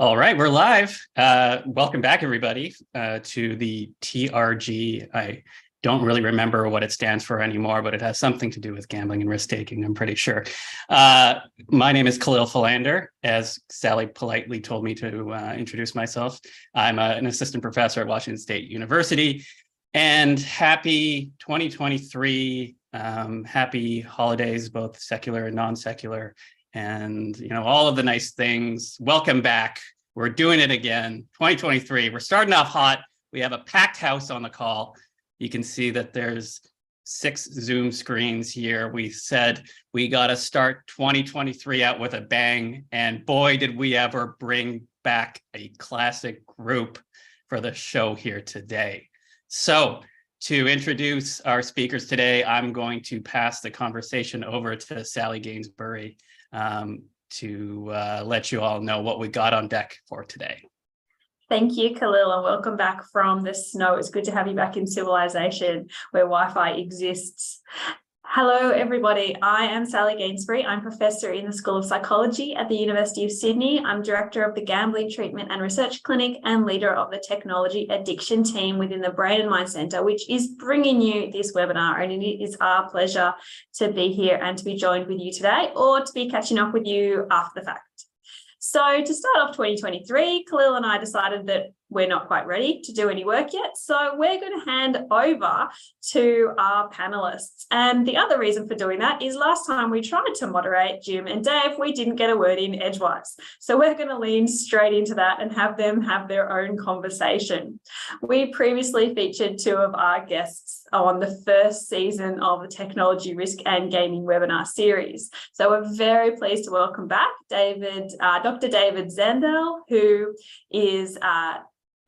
All right, we're live. Welcome back, everybody, to the TRG. I don't really remember what it stands for anymore, but it has something to do with gambling and risk-taking, I'm pretty sure. My name is Kahlil Philander, as Sally politely told me to introduce myself. I'm an assistant professor at Washington State University, and happy 2023, happy holidays, both secular and non-secular. And, all of the nice things. Welcome back. We're doing it again. 2023. We're starting off hot. We have a packed house on the call. You can see that there's 6 Zoom screens here. We said we got to start 2023 out with a bang. And boy, did we ever bring back a classic group for the show here today. So to introduce our speakers today, I'm going to pass the conversation over to Sally Gainsbury to let you all know what we got on deck for today. Thank you, Kahlil, and welcome back from the snow. It's good to have you back in civilization where Wi-Fi exists. Hello, everybody. I am Sally Gainsbury. I'm professor in the School of Psychology at the University of Sydney. I'm director of the Gambling Treatment and Research Clinic and leader of the Technology Addiction team within the Brain and Mind Centre, which is bringing you this webinar. And it is our pleasure to be here and to be joined with you today, or to be catching up with you after the fact. So to start off 2023, Kahlil and I decided that we're not quite ready to do any work yet. So we're going to hand over to our panelists. And the other reason for doing that is last time we tried to moderate Jim and Dave, we didn't get a word in edgewise. So we're going to lean straight into that and have them have their own conversation. We previously featured 2 of our guests on the first season of the Technology Risk and Gaming webinar series. So we're very pleased to welcome back Dr. David Zendle, who is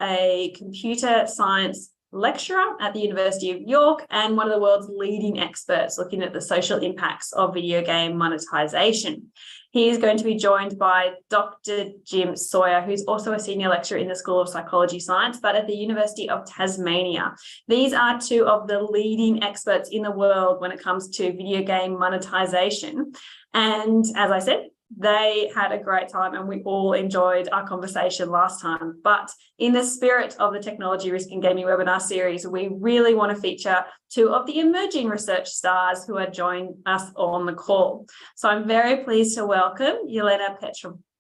a computer science lecturer at the University of York and one of the world's leading experts looking at the social impacts of video game monetization. He is going to be joined by Dr. Jim Sauer, who's also a senior lecturer in the School of Psychology Science, but at the University of Tasmania. These are 2 of the leading experts in the world when it comes to video game monetization. And as I said, they had a great time and we all enjoyed our conversation last time. But in the spirit of the Technology Risk and Gaming webinar series, we really want to feature 2 of the emerging research stars who are joining us on the call. So I'm very pleased to welcome Elena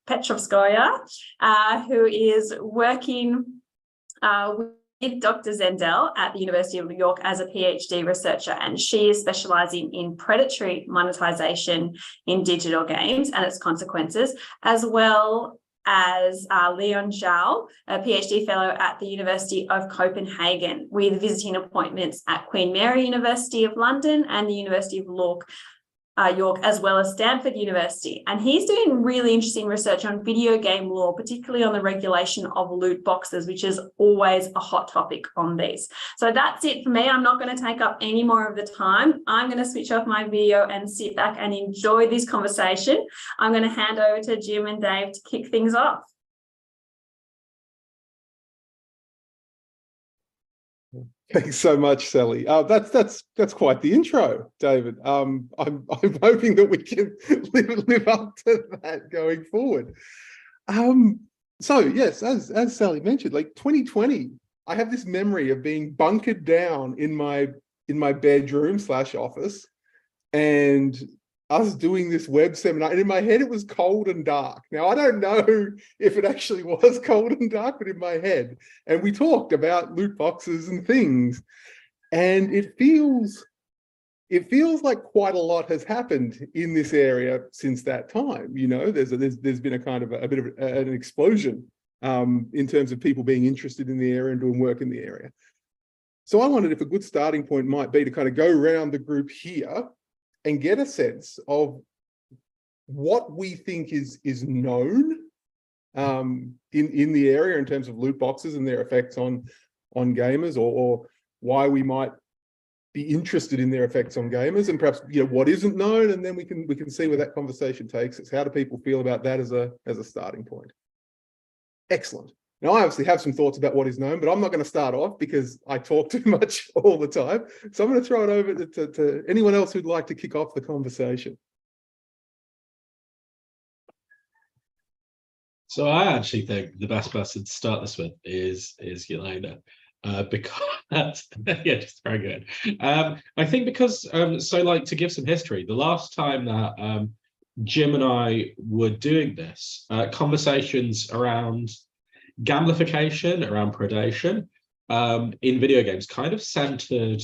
Petrovskaya, who is working with Dr. Zendle at the University of New York as a PhD researcher, and she is specializing in predatory monetization in digital games and its consequences, as well as Leon Xiao, a PhD fellow at the University of Copenhagen, with visiting appointments at Queen Mary University of London and the University of York, as well as Stanford University. And he's doing really interesting research on video game law, particularly on the regulation of loot boxes, which is always a hot topic on these. So that's it for me. I'm not going to take up any more of the time. I'm going to switch off my video and sit back and enjoy this conversation. I'm going to hand over to Jim and Dave to kick things off. Thanks so much, Sally. That's quite the intro, David. I'm hoping that we can live up to that going forward. So yes, as Sally mentioned, like 2020, I have this memory of being bunkered down in my bedroom/office, and us doing this web seminar, and in my head it was cold and dark. Now, I don't know if it actually was cold and dark, but in my head, and we talked about loot boxes and things, and it feels like quite a lot has happened in this area since that time. There's been a bit of an explosion in terms of people being interested in the area and doing work in the area. So I wondered if a good starting point might be to kind of go around the group here and get a sense of what we think is known in the area in terms of loot boxes and their effects on gamers, or why we might be interested in their effects on gamers, and perhaps what isn't known, and then we can see where that conversation takes us. How do people feel about that as a starting point? Excellent. Now, I obviously have some thoughts about what is known, but I'm not going to start off because I talk too much all the time. So I'm going to throw it over to anyone else who'd like to kick off the conversation. So I actually think the best person to start this with is Elena, because yeah, just very good. I think because so like to give some history, the last time that Jim and I were doing this, conversations around gamification, around predation in video games kind of centered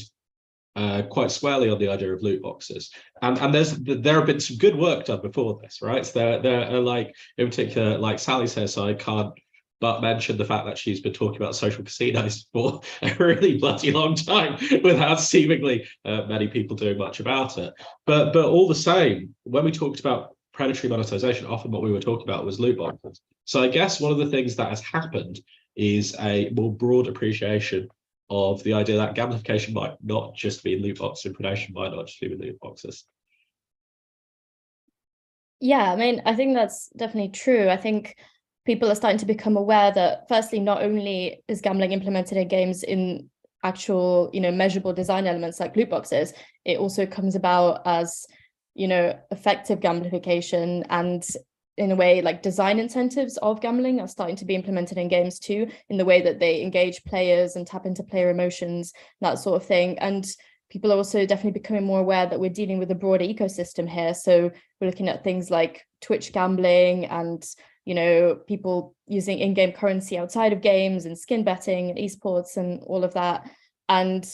quite squarely on the idea of loot boxes, and there have been some good work done before this, right? So there are like in particular, like Sally says, so I can't but mention the fact that she's been talking about social casinos for a really bloody long time without seemingly many people doing much about it. But all the same, when we talked about predatory monetization, often what we were talking about was loot boxes. So I guess one of the things that has happened is a more broad appreciation of the idea that gamification might not just be loot boxes, and predation might not just be loot boxes. Yeah, I mean, I think that's definitely true. I think people are starting to become aware that, firstly, not only is gambling implemented in games in actual, measurable design elements like loot boxes, it also comes about as, effective gamification, and in a way, like design incentives of gambling are starting to be implemented in games too, in the way that they engage players and tap into player emotions, that sort of thing. And people are also definitely becoming more aware that we're dealing with a broader ecosystem here. So we're looking at things like Twitch gambling and, people using in-game currency outside of games and skin betting and esports and all of that. And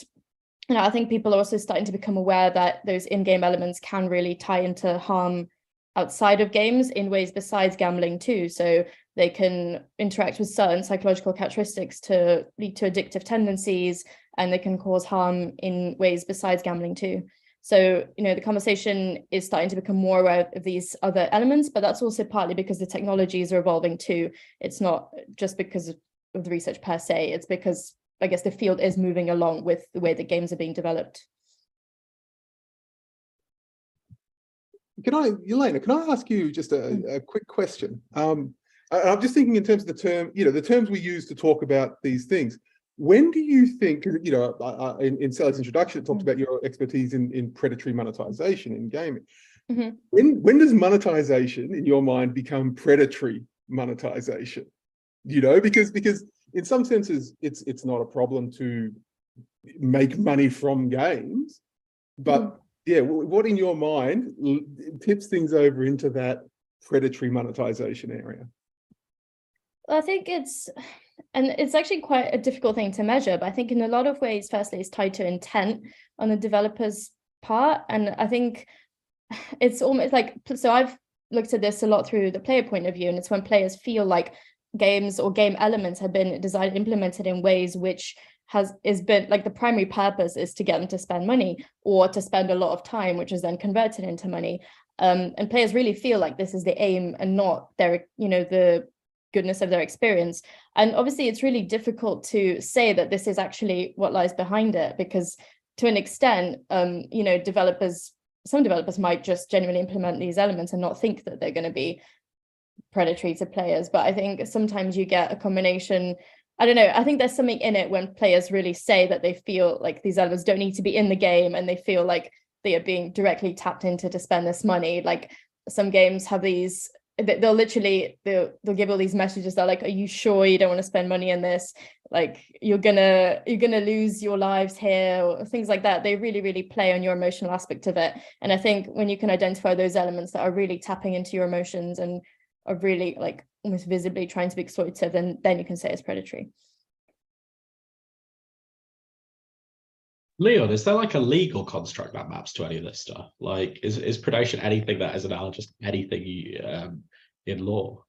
I think people are also starting to become aware that those in-game elements can really tie into harm outside of games in ways besides gambling too. So they can interact with certain psychological characteristics to lead to addictive tendencies, and they can cause harm in ways besides gambling too. So, the conversation is starting to become more aware of these other elements, but that's also partly because the technologies are evolving too. It's not just because of the research per se, it's because I guess the field is moving along with the way that games are being developed. Elena, can I ask you just a quick question? I'm just thinking in terms of the terms we use to talk about these things. When do you think, in Sally's introduction, it talked about your expertise in predatory monetization in gaming. Mm-hmm. When does monetization, in your mind, become predatory monetization? Because in some senses, it's not a problem to make money from games, but yeah, what in your mind tips things over into that predatory monetization area? I think it's actually quite a difficult thing to measure, but I think in a lot of ways, firstly, it's tied to intent on the developer's part. And I think it's almost like, so I've looked at this a lot through the player point of view, and it's when players feel like games or game elements have been designed, implemented in ways which is been like the primary purpose is to get them to spend money or to spend a lot of time, which is then converted into money. And players really feel like this is the aim and not their, the goodness of their experience. And obviously it's really difficult to say that this is actually what lies behind it, because to an extent, some developers might just genuinely implement these elements and not think that they're going to be predatory to players. But I think sometimes you get a combination. I don't know. I think there's something in it when players really say that they feel like these elements don't need to be in the game, and they feel like they are being directly tapped into to spend this money. Like some games have these, they'll give all these messages that like, are you sure you don't want to spend money in this? Like you're gonna lose your lives here, or things like that. They really, really play on your emotional aspect of it. And I think when you can identify those elements that are really tapping into your emotions and are really like almost visibly trying to be exploitative, then you can say it's predatory. Leon, is there like a legal construct that maps to any of this stuff? Like, is predation anything that is analogous to anything in law?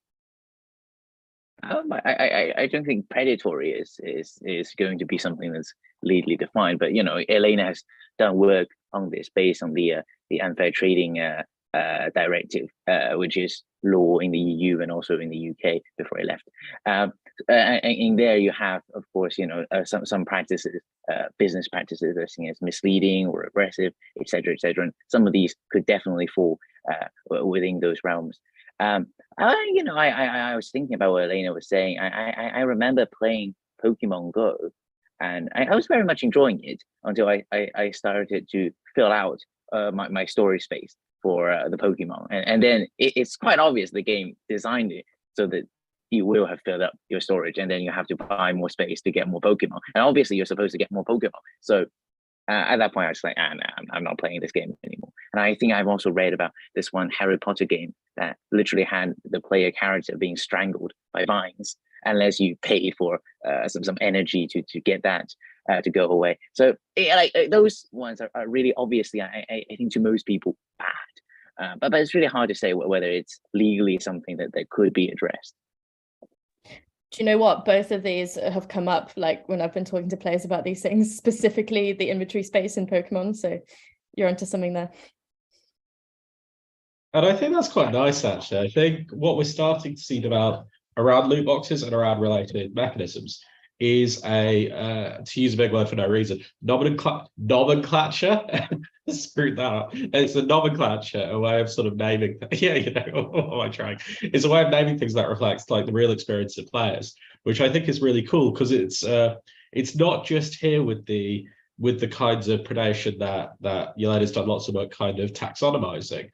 I don't think predatory is going to be something that's legally defined, but Elena has done work on this based on the unfair trading directive, which is law in the EU and also in the UK before I left. And in there you have, of course, some practices, business practices that are seen as misleading or aggressive, etc., etc. And some of these could definitely fall within those realms. I was thinking about what Elena was saying. I remember playing Pokemon Go, and I was very much enjoying it until I started to fill out my storage space for the Pokemon, and then it's quite obvious the game designed it so that you will have filled up your storage, and then you have to buy more space to get more Pokemon. And obviously, you're supposed to get more Pokemon. So at that point, I was like, nah, I'm not playing this game anymore. And I think I've also read about this one Harry Potter game that literally had the player character being strangled by vines unless you pay for some energy to get that to go away. So those ones are really obviously, I think to most people, bad. But it's really hard to say whether it's legally something that could be addressed. Do you know what? Both of these have come up like when I've been talking to players about these things, specifically the inventory space in Pokemon. So you're onto something there. And I think that's quite nice, actually. I think what we're starting to see develop around loot boxes and around related mechanisms is to use a big word for no reason, nomenclature. Screwed that up. It's a nomenclature, a way of sort of naming yeah, what am I trying? It's a way of naming things that reflects like the real experience of players, which I think is really cool because it's not just here with the kinds of predation that Elena's done lots of work kind of taxonomizing.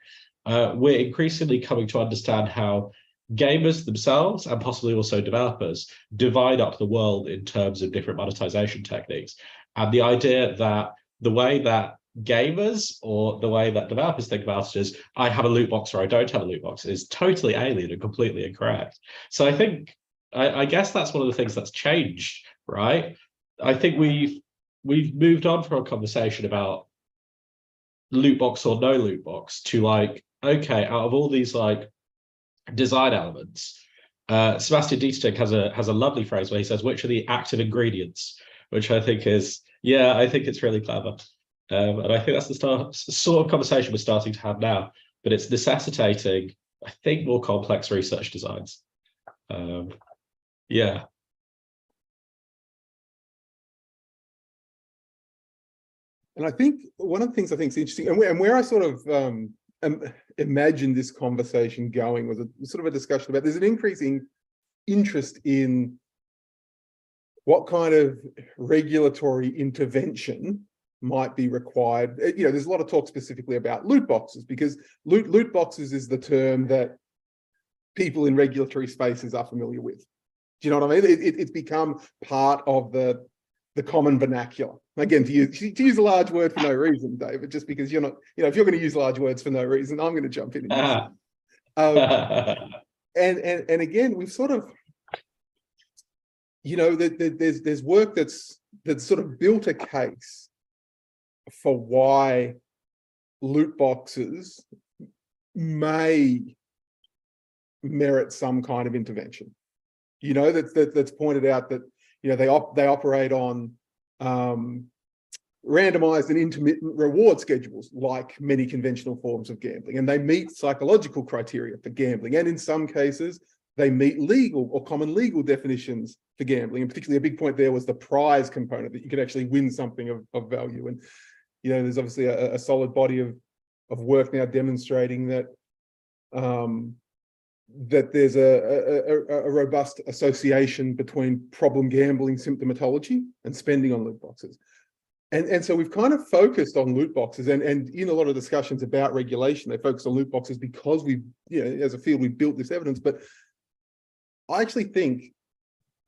We're increasingly coming to understand how gamers themselves and possibly also developers divide up the world in terms of different monetization techniques. And the idea that the way that gamers or the way that developers think about it is I have a loot box or I don't have a loot box is totally alien and completely incorrect. So I think I guess that's one of the things that's changed, right? I think we've moved on from a conversation about loot box or no loot box to like, okay, out of all these like design elements, Sebastian Diesting has a lovely phrase where he says, which are the active ingredients, which I think is, yeah, I think it's really clever. And I think that's the sort of conversation we're starting to have now, but it's necessitating, I think, more complex research designs. Yeah. And I think one of the things I think is interesting, and where I sort of imagined this conversation going was sort of a discussion about there's an increasing interest in what kind of regulatory intervention might be required. You know, there's a lot of talk specifically about loot boxes because loot boxes is the term that people in regulatory spaces are familiar with. Do you know what I mean? It's become part of the common vernacular. Again, to use a large word for no reason, David, just because you're not, you know, if you're going to use large words for no reason, I'm going to jump in and and again, we've sort of, you know, there's work that's sort of built a case for why loot boxes may merit some kind of intervention. You know, that's pointed out that, you know, they operate on randomized and intermittent reward schedules, like many conventional forms of gambling, and they meet psychological criteria for gambling, and in some cases they meet legal or common legal definitions for gambling. And particularly a big point there was the prize component, that you could actually win something of value. And you know, there's obviously a solid body of work now demonstrating that that there's a robust association between problem gambling symptomatology and spending on loot boxes. And so we've kind of focused on loot boxes, and in a lot of discussions about regulation, they focus on loot boxes because we, you know, as a field, we've built this evidence. But I actually think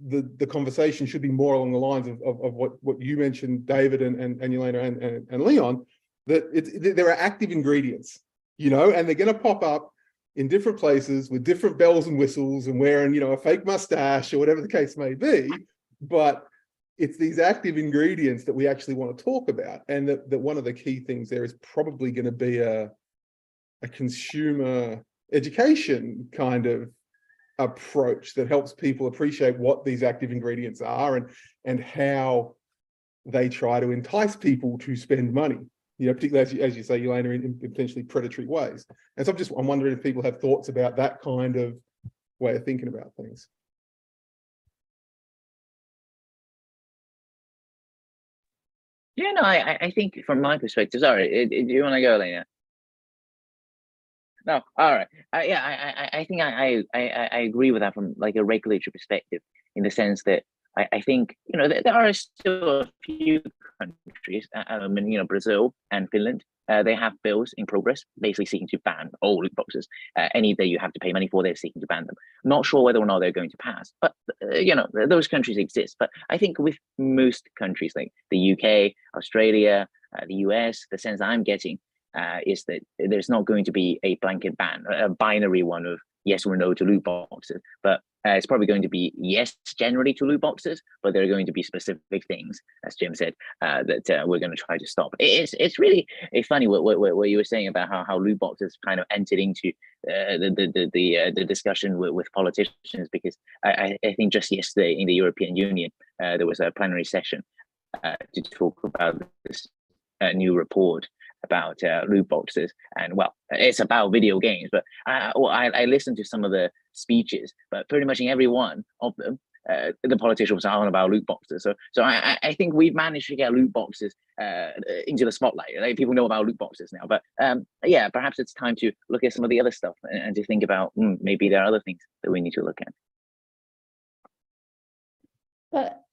the conversation should be more along the lines of what you mentioned, David and Elena and Leon, that there are active ingredients, you know, and they're going to pop up in different places with different bells and whistles and wearing, you know, a fake mustache or whatever the case may be. But it's these active ingredients that we actually want to talk about. And that one of the key things there is probably going to be a consumer education kind of approach that helps people appreciate what these active ingredients are and how they try to entice people to spend money. You know, particularly as you say, Elena, in potentially predatory ways. And so I'm wondering if people have thoughts about that kind of way of thinking about things. Yeah, no, I think from my perspective, sorry, do you want to go, Elena? No, all right. Yeah, I think I agree with that from like a regulatory perspective, in the sense that I think, you know, there are still a few countries, you know, Brazil and Finland, they have bills in progress, basically seeking to ban all loot boxes. Any that you have to pay money for, they're seeking to ban them. Not sure whether or not they're going to pass, but those countries exist. But I think with most countries like the UK, Australia, the US, the sense that I'm getting is that there's not going to be a blanket ban, a binary one of yes or no to loot boxes, but it's probably going to be yes generally to loot boxes, but there are going to be specific things, as Jim said, that we're going to try to stop. It's really funny what you were saying about how loot boxes kind of entered into the discussion with politicians, because I think just yesterday in the European Union there was a plenary session to talk about this new report about loot boxes, and well, it's about video games, but I listened to some of the speeches, but pretty much in every one of them the politician was on about loot boxes. So I think we've managed to get loot boxes into the spotlight. Like, people know about loot boxes now, but yeah, perhaps it's time to look at some of the other stuff and to think about maybe there are other things that we need to look at. But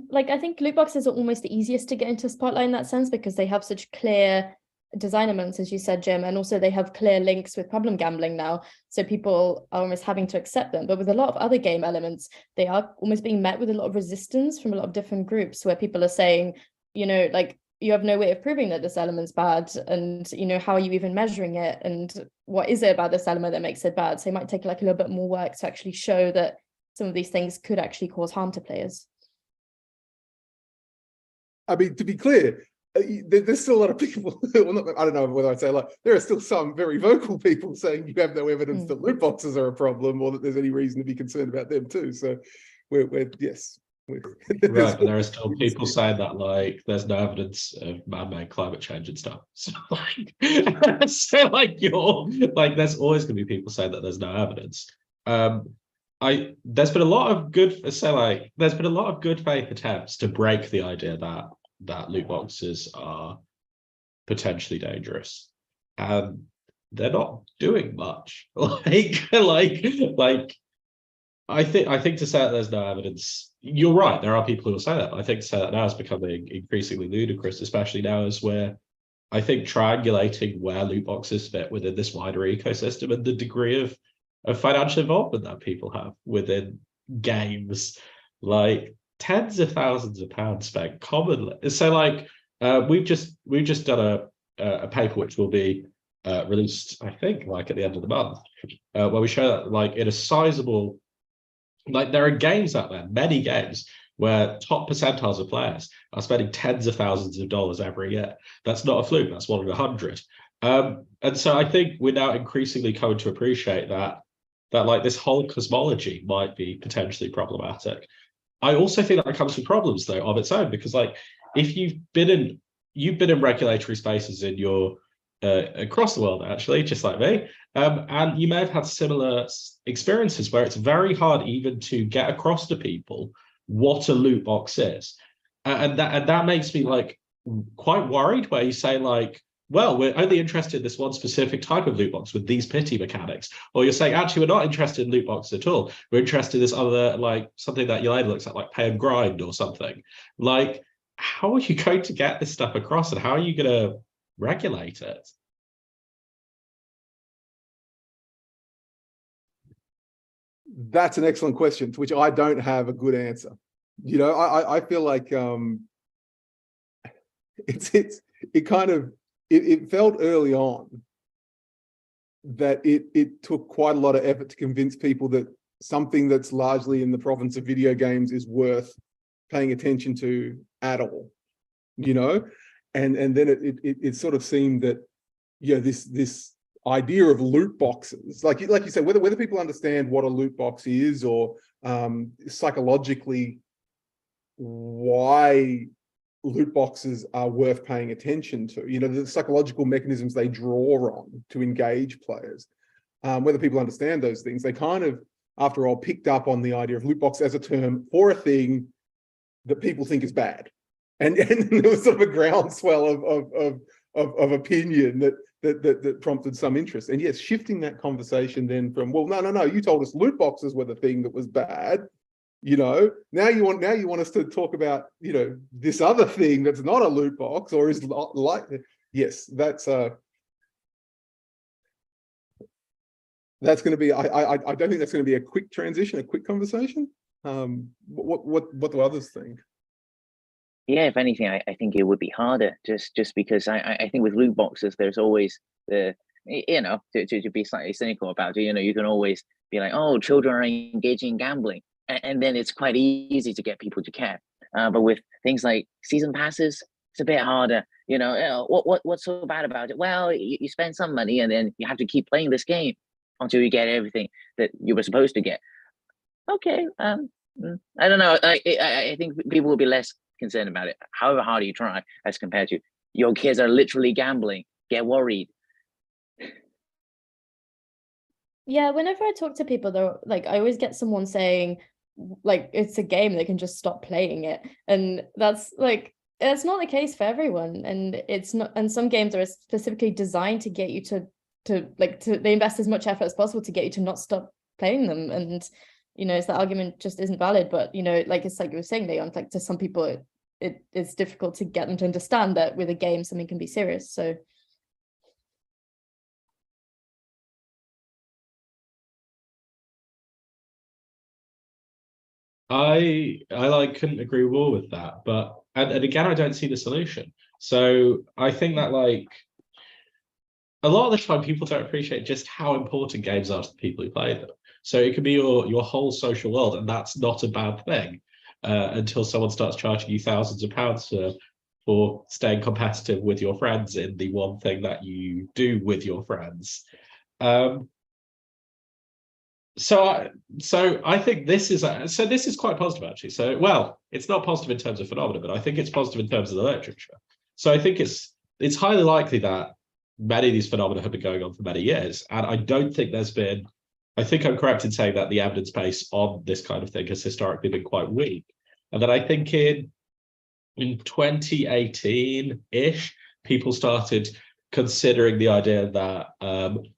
like, I think loot boxes are almost the easiest to get into spotlight in that sense, because they have such clear design elements, as you said, Jim, and also they have clear links with problem gambling now, so people are almost having to accept them. But with a lot of other game elements, they are almost being met with a lot of resistance from a lot of different groups, where people are saying, like, you have no way of proving that this element's bad, and how are you even measuring it, and what is it about this element that makes it bad? So it might take like a little bit more work to actually show that some of these things could actually cause harm to players. I mean, to be clear, there's still a lot of people, well, I don't know whether I'd say like, there are still some very vocal people saying you have no evidence that loot boxes are a problem, or that there's any reason to be concerned about them too. So yes. Right, but there are still people saying that like there's no evidence of man-made climate change and stuff. So like, there's always going to be people saying that there's no evidence. There's been a lot of good faith attempts to break the idea that loot boxes are potentially dangerous, and they're not doing much. I think to say that there's no evidence, you're right, there are people who will say that, but I think to say that now is becoming increasingly ludicrous, especially now as we're, I think, triangulating where loot boxes fit within this wider ecosystem and the degree of financial involvement that people have within games. Like, tens of thousands of pounds spent commonly. So like, we've just done a paper which will be released, I think, like at the end of the month, where we show that like in a sizable, like, there are games out there, many games, where top percentiles of players are spending tens of thousands of dollars every year. That's not a fluke, that's 1 in 100. And so I think we're now increasingly coming to appreciate that like this whole cosmology might be potentially problematic. I also think that comes with problems though of its own, because like, if you've been in regulatory spaces in your across the world, actually, just like me, and you may have had similar experiences where it's very hard even to get across to people what a loot box is, and that makes me like quite worried, where you say like, well, we're only interested in this one specific type of loot box with these pity mechanics. Or you're saying, actually, we're not interested in loot boxes at all. We're interested in this other, like, something that Elena looks at, like pay and grind or something. Like, how are you going to get this stuff across, and how are you going to regulate it? That's an excellent question, to which I don't have a good answer. I feel like it felt early on that it took quite a lot of effort to convince people that something that's largely in the province of video games is worth paying attention to at all, and then it sort of seemed that this idea of loot boxes, like you said, whether people understand what a loot box is, or psychologically why loot boxes are worth paying attention to, the psychological mechanisms they draw on to engage players, whether people understand those things, they kind of, after all, picked up on the idea of loot box as a term for a thing that people think is bad, and there was sort of a groundswell of opinion that prompted some interest. And yes, shifting that conversation then from, well, no, you told us loot boxes were the thing that was bad, now you want us to talk about this other thing that's not a loot box, or is like, Yes, that's going to be. I don't think that's going to be a quick transition, a quick conversation. What do others think? Yeah, if anything, I think it would be harder just because I think with loot boxes, there's always the, you know, to be slightly cynical about it, you know, you can always be like, oh, children are engaging in gambling, and then it's quite easy to get people to care. But with things like season passes, it's a bit harder. You know, what's so bad about it? Well, you spend some money and then you have to keep playing this game until you get everything that you were supposed to get. Okay, I don't know. I think people will be less concerned about it, however hard you try, as compared to your kids are literally gambling. Get worried. Yeah, whenever I talk to people, they're like, I always get someone saying, like, it's a game, they can just stop playing it. And that's like, it's not the case for everyone. And it's not, and some games are specifically designed to get you to they invest as much effort as possible to get you to not stop playing them. And, you know, it's that argument just isn't valid. But, you know, like, it's like you were saying, Leon, like, to some people, it's difficult to get them to understand that with a game, something can be serious. So I like couldn't agree more with that, but and again, I don't see the solution. So I think that like a lot of the time people don't appreciate just how important games are to the people who play them. So it could be your whole social world, and that's not a bad thing until someone starts charging you thousands of pounds for staying competitive with your friends in the one thing that you do with your friends. So I think this is quite positive actually. So well, it's not positive in terms of phenomena, but I think it's positive in terms of the literature. So I think it's highly likely that many of these phenomena have been going on for many years, and I don't think there's been. I think I'm correct in saying that the evidence base on this kind of thing has historically been quite weak, and then I think in 2018-ish, people started considering the idea that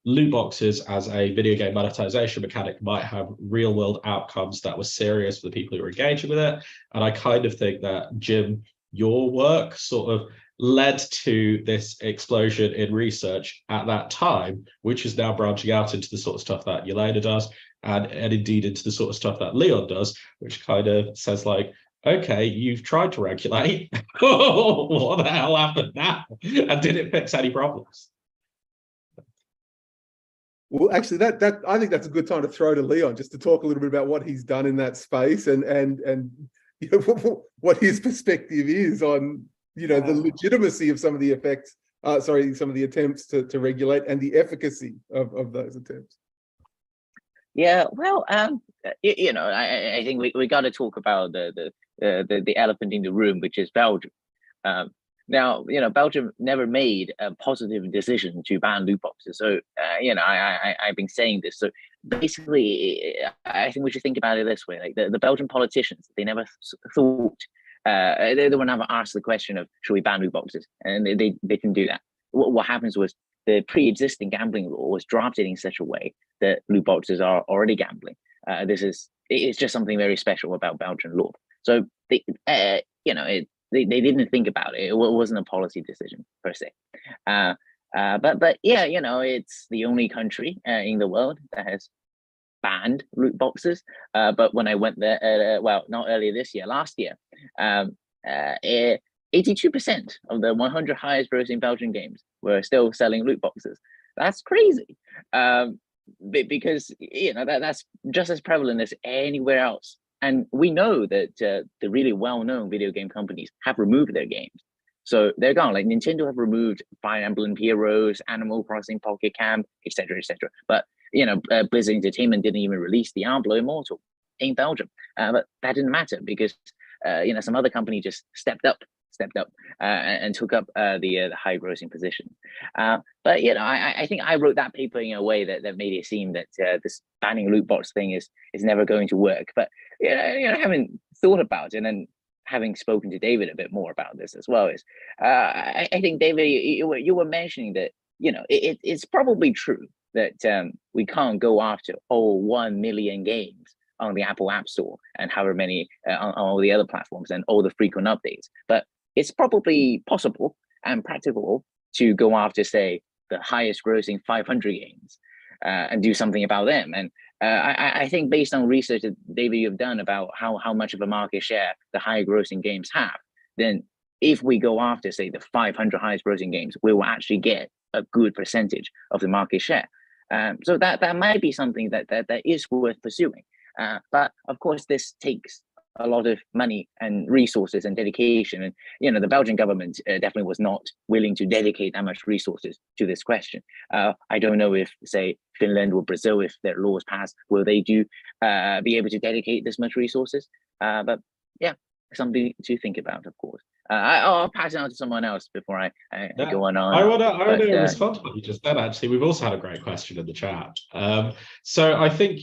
loot boxes as a video game monetization mechanic might have real world outcomes that were serious for the people who were engaging with it. And I kind of think that, Jim, your work sort of led to this explosion in research at that time, which is now branching out into the sort of stuff that Elena does, and indeed into the sort of stuff that Leon does, which kind of says like, okay, you've tried to regulate. What the hell happened now? And did it fix any problems? Well, actually, that I think that's a good time to throw to Leon, just to talk a little bit about what he's done in that space and you know, what his perspective is on, you know, the legitimacy of some of the effects, some of the attempts to regulate, and the efficacy of those attempts. Yeah, well, you know, I think we got to talk about the elephant in the room, which is Belgium. Now, you know, Belgium never made a positive decision to ban loot boxes. So, you know, I've been saying this. So basically, I think we should think about it this way: like the Belgian politicians, they never thought, they were never asked the question of should we ban loot boxes, and they didn't do that. What happens was the pre-existing gambling law was drafted in such a way that loot boxes are already gambling. It's just something very special about Belgian law. So they, you know, they didn't think about it. It wasn't a policy decision per se. But yeah, you know, it's the only country in the world that has banned loot boxes. But when I went there, well, not earlier this year, last year, 82% of the 100 highest grossing Belgian games were still selling loot boxes. That's crazy. Because, you know, that's just as prevalent as anywhere else. And we know that the really well-known video game companies have removed their games. So they're gone. Like Nintendo have removed Fire Emblem Heroes, Animal Crossing Pocket Camp, etc., etc. But, you know, Blizzard Entertainment didn't even release Diablo Immortal in Belgium. But that didn't matter because, you know, some other company just stepped up and took up the high grossing position. But, you know, I think I wrote that paper in a way that made it seem that this banning loot box thing is never going to work. But, you know, having thought about it and having spoken to David a bit more about this as well is, I think, David, you were mentioning that, you know, it's probably true that we can't go after all 1 million games on the Apple App Store and however many on all the other platforms and all the frequent updates. But it's probably possible and practicable to go after, say, the highest grossing 500 games and do something about them. And I think based on research that, David, you've done about how much of a market share the high grossing games have, then if we go after, say, the 500 highest grossing games, we will actually get a good percentage of the market share. So that might be something that is worth pursuing. But of course, this takes a lot of money and resources and dedication. And, you know, the Belgian government definitely was not willing to dedicate that much resources to this question. I don't know if, say, Finland or Brazil, if their laws pass, will they be able to dedicate this much resources? But yeah, something to think about, of course. I'll pass it on to someone else before I go on. I want to respond to what you just said. Actually, we've also had a great question in the chat. So I think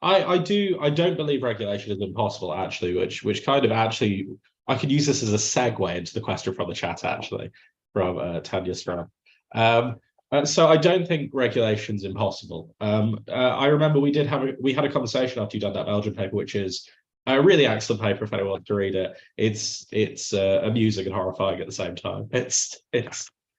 I don't believe regulation is impossible, actually, which kind of actually I could use this as a segue into the question from the chat, actually, from Tanya Stra. So I don't think regulation's impossible. I remember we had a conversation after you'd done that Belgian paper, which is a really excellent paper if anyone wants to read it. It's amusing and horrifying at the same time. It's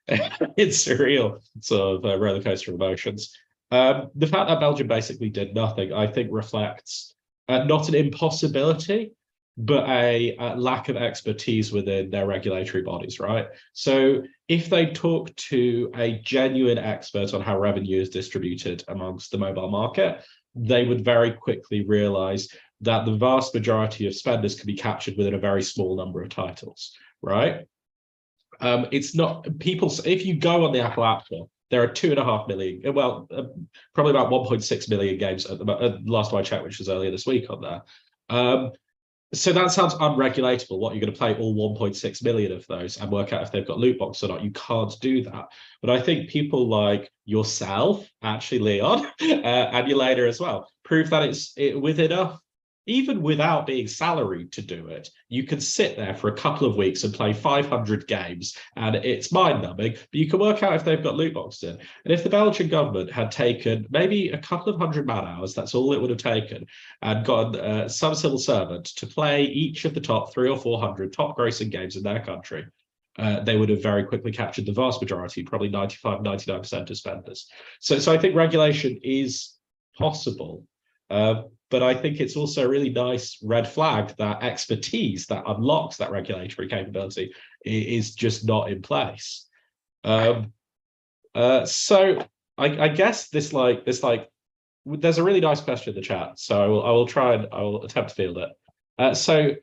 surreal, sort of roller coaster of emotions. The fact that Belgium basically did nothing, I think, reflects not an impossibility, but a lack of expertise within their regulatory bodies, right? So if they talk to a genuine expert on how revenue is distributed amongst the mobile market, they would very quickly realize that the vast majority of spenders can be captured within a very small number of titles, right? It's not people. If you go on the Apple App Store, there are 2.5 million, well, probably about 1.6 million games at the last time I checked, which was earlier this week on there. So that sounds unregulatable. What, you're going to play all 1.6 million of those and work out if they've got loot box or not? You can't do that. But I think people like yourself, actually, Leon, and Elena as well, prove that it's with enough. Even without being salaried to do it, you can sit there for a couple of weeks and play 500 games, and it's mind-numbing, but you can work out if they've got loot boxes in. And if the Belgian government had taken maybe a couple of hundred man-hours, that's all it would have taken, and gotten some civil servant to play each of the top 300 or 400 top grossing games in their country, they would have very quickly captured the vast majority, probably 95, 99% of spenders. So I think regulation is possible. But I think it's also a really nice red flag that expertise that unlocks that regulatory capability is just not in place. So I guess there's a really nice question in the chat, so I will attempt to field it. So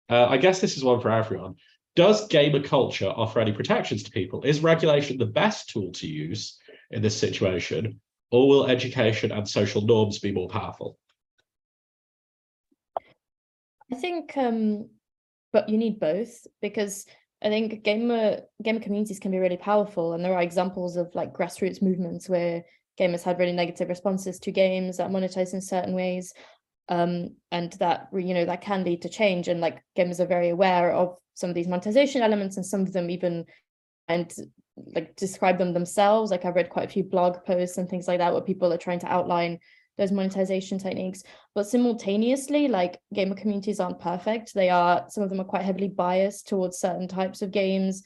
I guess this is one for everyone. Does gamer culture offer any protections to people? Is regulation the best tool to use in this situation, or will education and social norms be more powerful? I think, but you need both, because I think gamer communities can be really powerful, and there are examples of like grassroots movements where gamers had really negative responses to games that monetize in certain ways, and that, you know, that can lead to change. And like gamers are very aware of some of these monetization elements, and some of them even and like describe them themselves. Like I've read quite a few blog posts and things like that where people are trying to outline those monetization techniques. But simultaneously, like gamer communities aren't perfect. Some of them are quite heavily biased towards certain types of games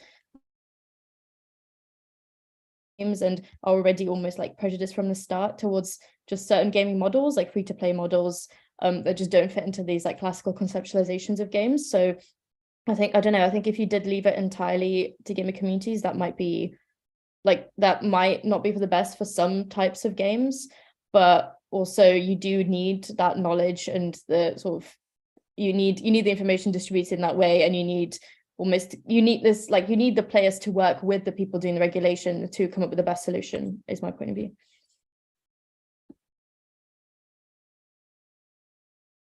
and are already almost like prejudiced from the start towards just certain gaming models, like free-to-play models, that just don't fit into these like classical conceptualizations of games. So I think if you did leave it entirely to gamer communities, that might not be for the best for some types of games, but also you do need that knowledge and the sort of you need the information distributed in that way, and you need the players to work with the people doing the regulation to come up with the best solution, is my point of view.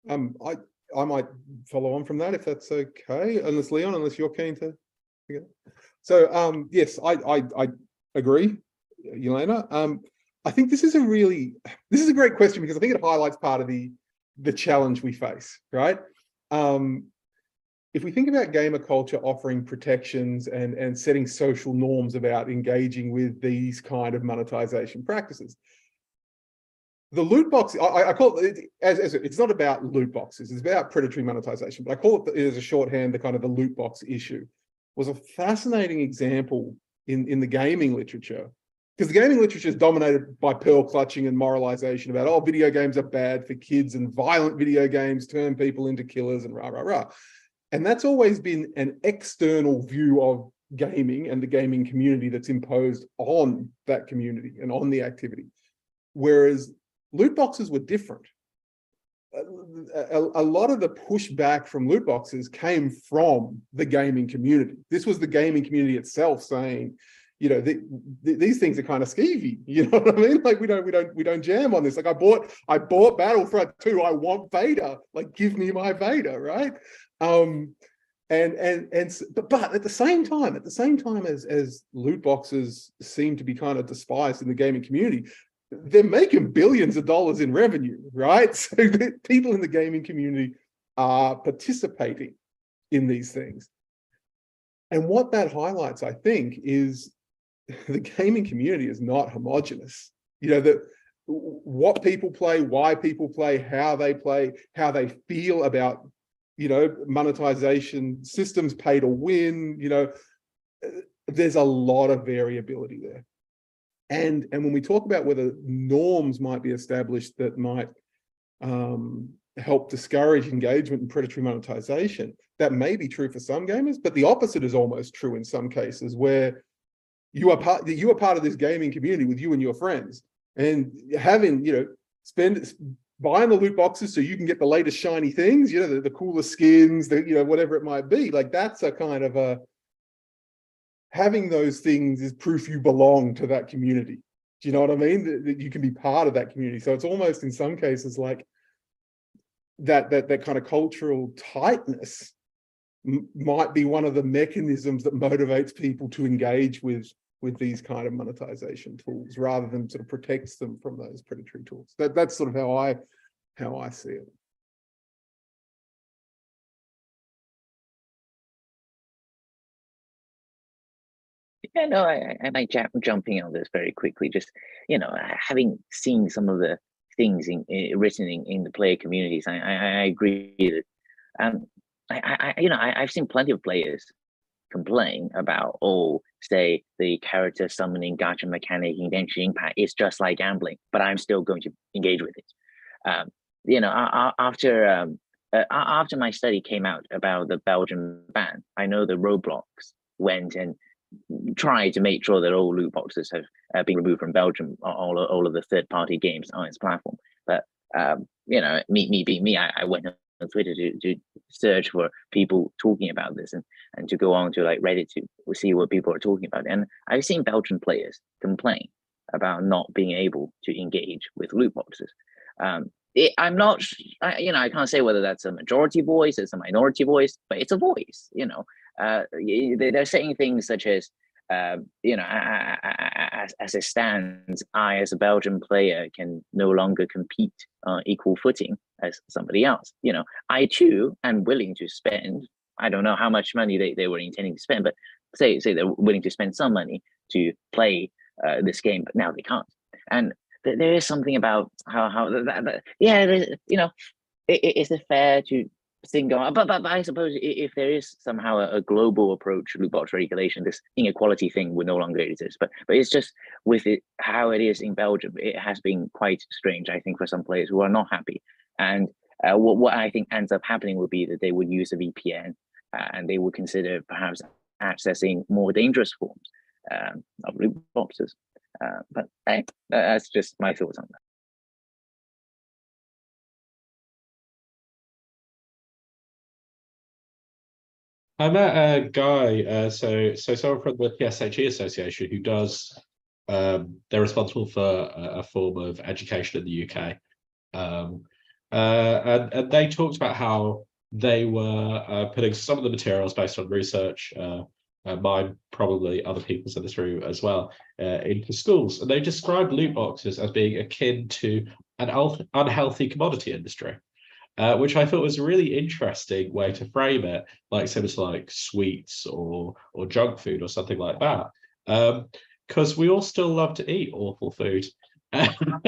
I might follow on from that if that's okay, unless you're keen to. So yes, I agree, Elena. I think this is a great question, because I think it highlights part of the challenge we face, right? If we think about gamer culture offering protections and setting social norms about engaging with these kind of monetization practices, the loot box, I call it, as it's not about loot boxes, it's about predatory monetization, but I call it as a shorthand, the kind of the loot box issue, was a fascinating example in the gaming literature, because the gaming literature is dominated by pearl clutching and moralization about, oh, video games are bad for kids and violent video games turn people into killers and rah, rah, rah. And that's always been an external view of gaming and the gaming community that's imposed on that community and on the activity. Whereas loot boxes were different. A lot of the pushback from loot boxes came from the gaming community. This was the gaming community itself saying, you know, these things are kind of skeevy. You know what I mean? Like we don't jam on this. Like I bought Battlefront 2. I want Vader. Like give me my Vader, right? But at the same time as loot boxes seem to be kind of despised in the gaming community, they're making billions of dollars in revenue, right? So people in the gaming community are participating in these things. And what that highlights, I think, is the gaming community is not homogenous. You know, that what people play, why people play, how they feel about, you know, monetization, systems pay to win, you know, there's a lot of variability there. And when we talk about whether norms might be established that might help discourage engagement in predatory monetization, that may be true for some gamers, but the opposite is almost true in some cases, where you are part of this gaming community with you and your friends, and having, you know, buying the loot boxes so you can get the latest shiny things, you know, the coolest skins, you know, whatever it might be. Like that's a kind of a, having those things is proof you belong to that community. Do you know what I mean? That you can be part of that community. So it's almost in some cases like that kind of cultural tightness might be one of the mechanisms that motivates people to engage with these kind of monetization tools, rather than sort of protects them from those predatory tools. That's sort of how I see it. Yeah, no, I might jumping on this very quickly. Just, you know, having seen some of the things written in the player communities, I agree that I've seen plenty of players complain about, oh, say the character summoning gacha mechanic in Genshin Impact is just like gambling, but I'm still going to engage with it. You know, after my study came out about the Belgian ban, I know the Roblox went and tried to make sure that all loot boxes have been removed from Belgium, all of the third-party games on its platform. But you know, me being me, I went on Twitter to search for people talking about this and to go on to like Reddit to see what people are talking about. And I've seen Belgian players complain about not being able to engage with loot boxes. I'm not, you know, I can't say whether that's a majority voice, it's a minority voice, but it's a voice. You know, they're saying things such as, you know, as it stands, I as a Belgian player can no longer compete on equal footing as somebody else. You know, I too am willing to spend, I don't know how much money they were intending to spend, but say they're willing to spend some money to play this game, but now they can't. And there is something about how yeah, you know, is it fair to think on, but I suppose if there is somehow a global approach to loot box regulation, this inequality thing would no longer exist. But it's just with it how it is in Belgium, it has been quite strange, I think, for some players who are not happy. And what I think ends up happening would be that they would use a VPN and they would consider perhaps accessing more dangerous forms of loot boxes. But hey, that's just my thoughts on that. I met a guy, so someone from the PSHE Association who does, they're responsible for a form of education in the UK. And they talked about how they were putting some of the materials based on research, mine, probably other people's in this room as well, into schools. And they described loot boxes as being akin to an unhealthy commodity industry. Which I thought was a really interesting way to frame it, like things like sweets or junk food or something like that. Because we all still love to eat awful food.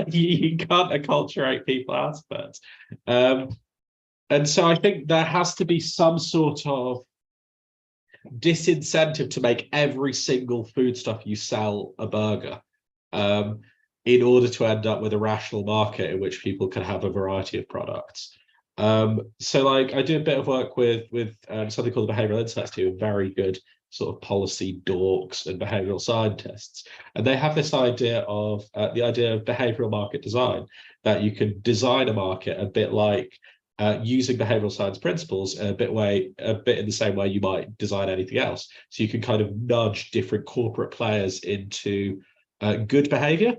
You can't acculturate people out of it. And so I think there has to be some sort of disincentive to make every single foodstuff you sell a burger, in order to end up with a rational market in which people can have a variety of products. So like I do a bit of work with something called the Behavioral Insights team, very good sort of policy dorks and behavioral scientists, and they have this idea of the idea of behavioral market design, that you can design a market a bit like using behavioral science principles a bit in the same way you might design anything else. So you can kind of nudge different corporate players into good behavior,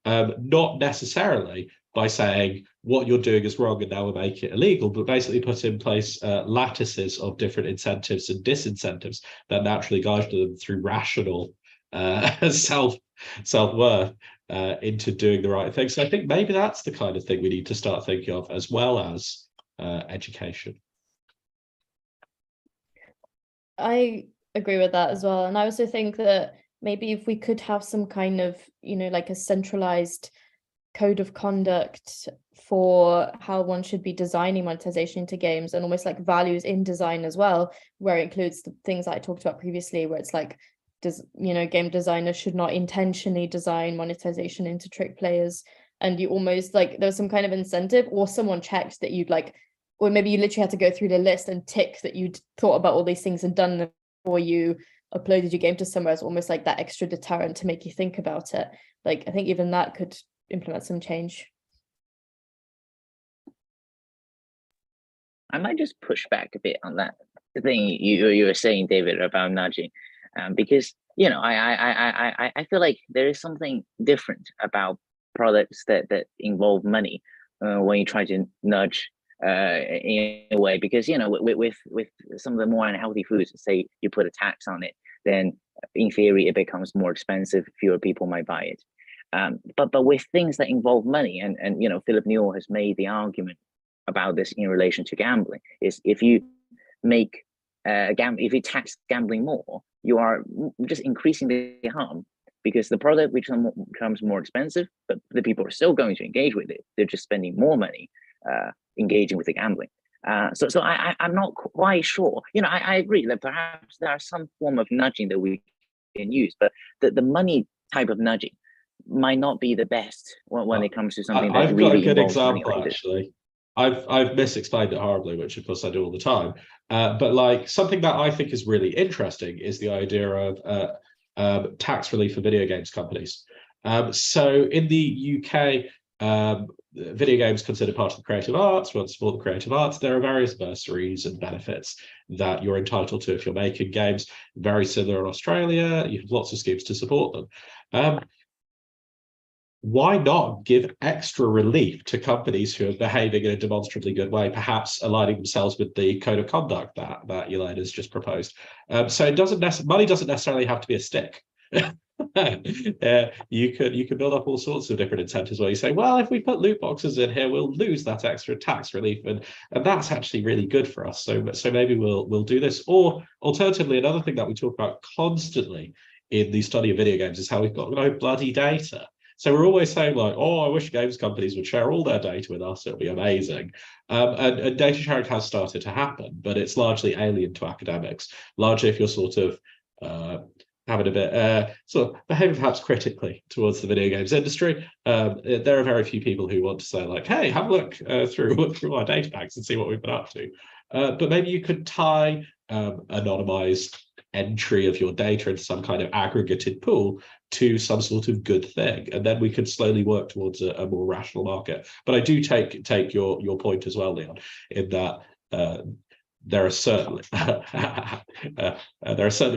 not necessarily by saying what you're doing is wrong and now we'll make it illegal, but basically put in place lattices of different incentives and disincentives that naturally guide them through rational self-worth into doing the right thing. So I think maybe that's the kind of thing we need to start thinking of, as well as education. I agree with that as well. And I also think that maybe if we could have some kind of, like a centralized code of conduct for how one should be designing monetization into games, and almost like values in design as well, where it includes the things that I talked about previously, where it's like, game designers should not intentionally design monetization into trick players. And you almost like there's some kind of incentive, or someone checked that you'd like, or maybe you literally had to go through the list and tick that you'd thought about all these things and done them before you uploaded your game to somewhere. It's almost like that extra deterrent to make you think about it. Like, I think even that could implement some change. I might just push back a bit on that thing you were saying, David, about nudging, because I feel like there is something different about products that involve money when you try to nudge in a way, because with some of the more unhealthy foods, say you put a tax on it, then in theory it becomes more expensive, fewer people might buy it. But with things that involve money, and Philip Newell has made the argument about this in relation to gambling, is if you make if you tax gambling more, you are just increasing the harm, because the product becomes more expensive, but the people are still going to engage with it. They're just spending more money engaging with the gambling. So I'm not quite sure. I agree that perhaps there are some form of nudging that we can use, but the money type of nudging might not be the best when it comes to something that really I've got a good involves money example, like this. actually. I've misexplained it horribly, which of course I do all the time. But like something that I think is really interesting is the idea of tax relief for video games companies. So in the UK, video games considered part of the creative arts. We want to support the creative arts. There are various bursaries and benefits that you're entitled to if you're making games. Very similar in Australia. You have lots of schemes to support them. Why not give extra relief to companies who are behaving in a demonstrably good way, perhaps aligning themselves with the code of conduct that Elena has just proposed? So it doesn't money doesn't necessarily have to be a stick. You could build up all sorts of different incentives where you say, well, if we put loot boxes in here, we'll lose that extra tax relief, and that's actually really good for us. So maybe we'll do this. Or alternatively, another thing that we talk about constantly in the study of video games is how we've got no bloody data. So we're always saying like, oh, I wish games companies would share all their data with us. It'll be amazing. And data sharing has started to happen, but it's largely alien to academics. Largely if you're sort of having a bit sort of behaving perhaps critically towards the video games industry. There are very few people who want to say like, hey, have a look through our data packs and see what we've been up to. But maybe you could tie anonymized entry of your data into some kind of aggregated pool to some sort of good thing, and then we could slowly work towards a more rational market. But I do take your point as well, Leon, in that there are certainly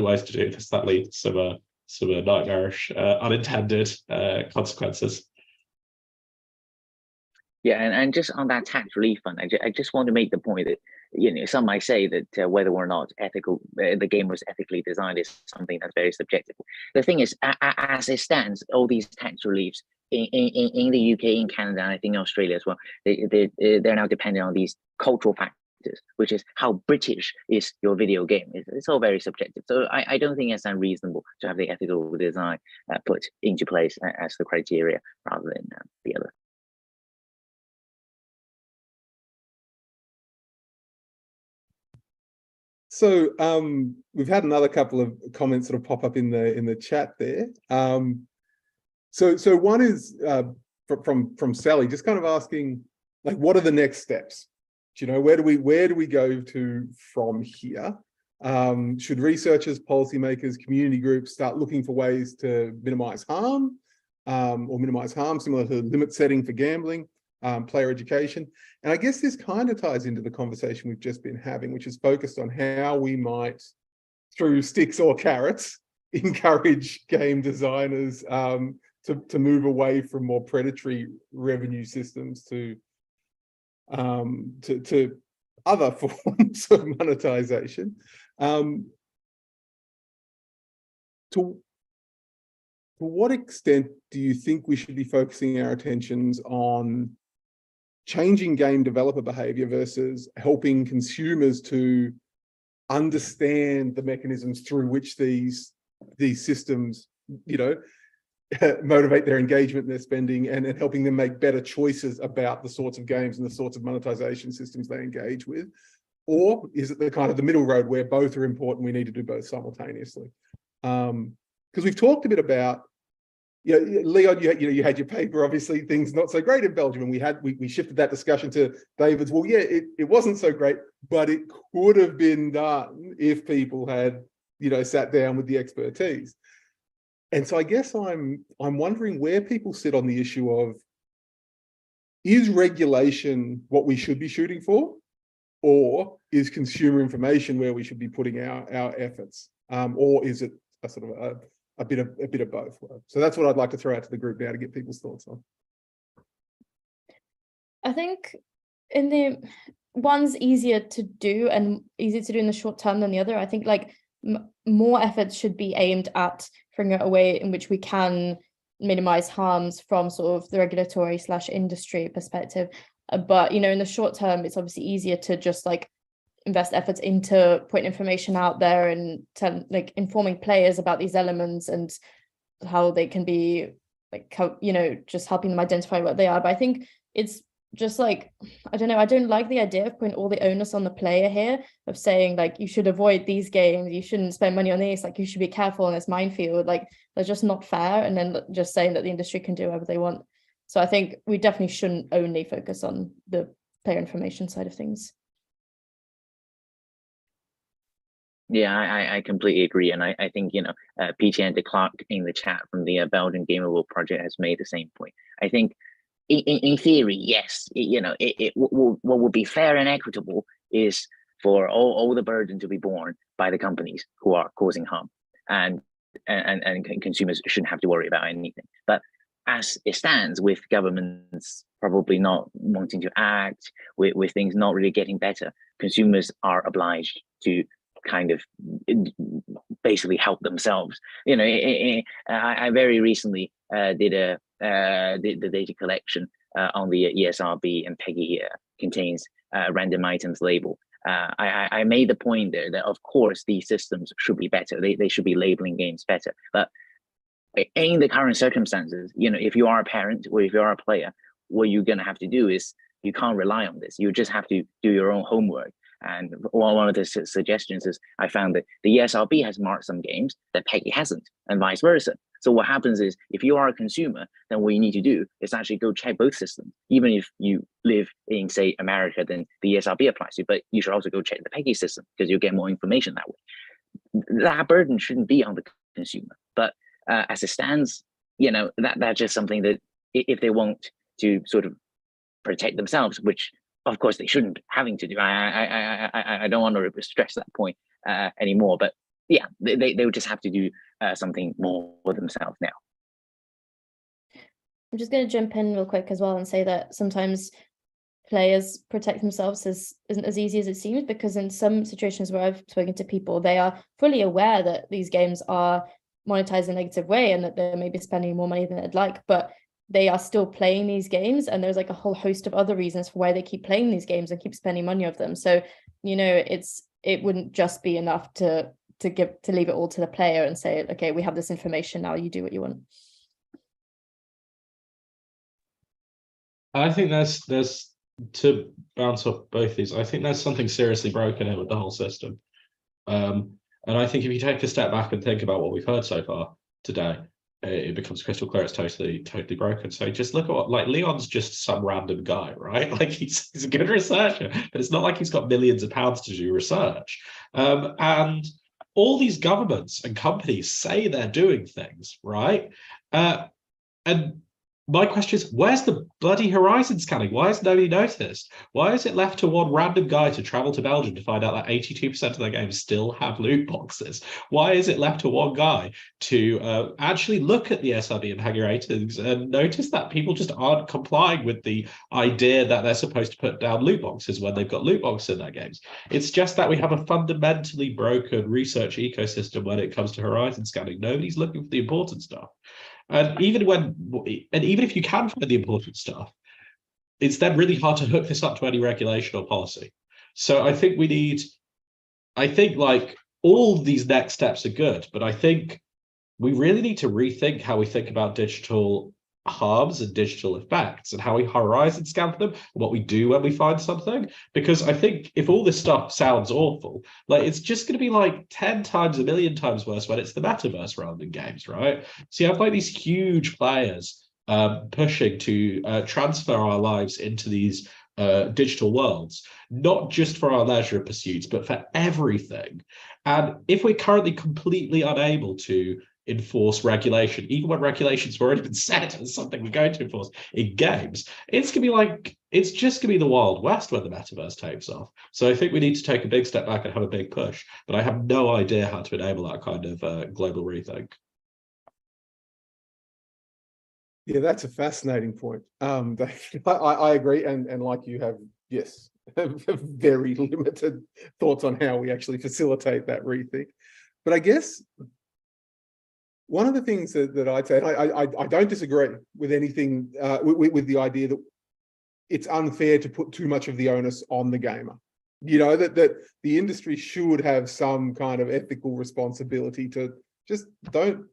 ways to do this that lead to some nightmarish unintended consequences. Yeah, and just on that tax relief fund, I just want to make the point that some might say that whether or not the game was ethically designed is something that's very subjective. The thing is, as it stands, all these tax reliefs in the UK, in Canada, and I think Australia as well, they're now dependent on these cultural factors, which is how British is your video game. It's all very subjective. So I don't think it's unreasonable to have the ethical design put into place as the criteria rather than the other. So we've had another couple of comments sort of pop up in the chat there. So one is from Sally, just kind of asking, like, what are the next steps? You know, where do we go to from here? Should researchers, policymakers, community groups start looking for ways to minimize harm, or minimize harm similar to limit setting for gambling, player education? And I guess this kind of ties into the conversation we've just been having, which is focused on how we might, through sticks or carrots, encourage game designers to move away from more predatory revenue systems to other forms of monetization. To what extent do you think we should be focusing our attentions on changing game developer behavior versus helping consumers to understand the mechanisms through which these systems, you know, motivate their engagement and their spending, and helping them make better choices about the sorts of games and the sorts of monetization systems they engage with? Or is it the kind of the middle road where both are important, we need to do both simultaneously? Because we've talked a bit about, you know, Leon, you had your paper, obviously things not so great in Belgium, and we shifted that discussion to David's, well, yeah, it wasn't so great, but it could have been done if people had, you know, sat down with the expertise. And so I guess I'm wondering where people sit on the issue of, is regulation what we should be shooting for, or is consumer information where we should be putting our efforts, or is it a sort of a bit of both? So that's what I'd like to throw out to the group now to get people's thoughts on. I think in the one's easier to do and easier to do in the short term than the other. I think like more efforts should be aimed at figuring out a way in which we can minimize harms from sort of the regulatory / industry perspective. But, you know, in the short term, it's obviously easier to just like invest efforts into putting information out there and like informing players about these elements and how they can be like, you know, just helping them identify what they are. But I think it's just like, I don't know, I don't like the idea of putting all the onus on the player here, of saying like, you should avoid these games, you shouldn't spend money on these, like you should be careful in this minefield. Like they're just not fair. And then just saying that the industry can do whatever they want. So I think we definitely shouldn't only focus on the player information side of things. Yeah, I completely agree. And I think, you know, PTN de Clark in the chat from the Belgian Gameable project has made the same point. I think in theory, yes, what would be fair and equitable is for all the burden to be borne by the companies who are causing harm, and consumers shouldn't have to worry about anything. But as it stands, with governments probably not wanting to act, with things not really getting better, consumers are obliged to kind of basically help themselves. You know, I very recently did the data collection on the ESRB and PEGI contains random items label. I made the point there that of course these systems should be better. They should be labeling games better. But in the current circumstances, you know, if you are a parent or if you are a player, what you're going to have to do is you can't rely on this. You just have to do your own homework. And one of the suggestions is I found that the ESRB has marked some games that PEGI hasn't, and vice versa. So what happens is, if you are a consumer, then what you need to do is actually go check both systems. Even if you live in, say, America, then the ESRB applies to you, but you should also go check the PEGI system because you'll get more information that way. That burden shouldn't be on the consumer. But as it stands, you know, that's just something that if they want to sort of protect themselves, which of course they shouldn't having to do. I don't want to stress that point anymore, but yeah, they would just have to do something more for themselves now. I'm just going to jump in real quick as well and say that sometimes players protect themselves isn't as easy as it seems, because in some situations where I've spoken to people, they are fully aware that these games are monetized in a negative way and that they may be spending more money than they'd like, but they are still playing these games, and there's like a whole host of other reasons for why they keep playing these games and keep spending money of them. So, you know, it wouldn't just be enough to leave it all to the player and say, okay, we have this information now, you do what you want. I think there's to bounce off both these, I think there's something seriously broken here with the whole system. And I think if you take a step back and think about what we've heard so far today, it becomes crystal clear it's totally broken. So just look at what, like, Leon's just some random guy, right? Like he's a good researcher, but it's not like he's got millions of pounds to do research. And all these governments and companies say they're doing things, right? And my question is, where's the bloody horizon scanning? Why has nobody noticed? Why is it left to one random guy to travel to Belgium to find out that 82% of their games still have loot boxes? Why is it left to one guy to actually look at the SRB and Hager ratings and notice that people just aren't complying with the idea that they're supposed to put down loot boxes when they've got loot boxes in their games? It's just that we have a fundamentally broken research ecosystem when it comes to horizon scanning. Nobody's looking for the important stuff. And even if you can find the important stuff, it's then really hard to hook this up to any regulation or policy. So I think like all these next steps are good, but I think we really need to rethink how we think about digital harms and digital effects and how we horizon scan them and what we do when we find something. Because I think if all this stuff sounds awful, like it's just going to be like 10 times, a million times worse when it's the metaverse rather than games, right? So you have like these huge players pushing to transfer our lives into these digital worlds, not just for our leisure pursuits, but for everything. And if we're currently completely unable to enforce regulation, even when regulations have already been set as something we're going to enforce in games, it's just gonna be the Wild West when the metaverse takes off. So I think we need to take a big step back and have a big push, but I have no idea how to enable that kind of global rethink. Yeah, that's a fascinating point. I agree, and like you have, yes, very limited thoughts on how we actually facilitate that rethink. But I guess one of the things that I'd say, I don't disagree with anything with the idea that it's unfair to put too much of the onus on the gamer. You know, that the industry should have some kind of ethical responsibility to just don't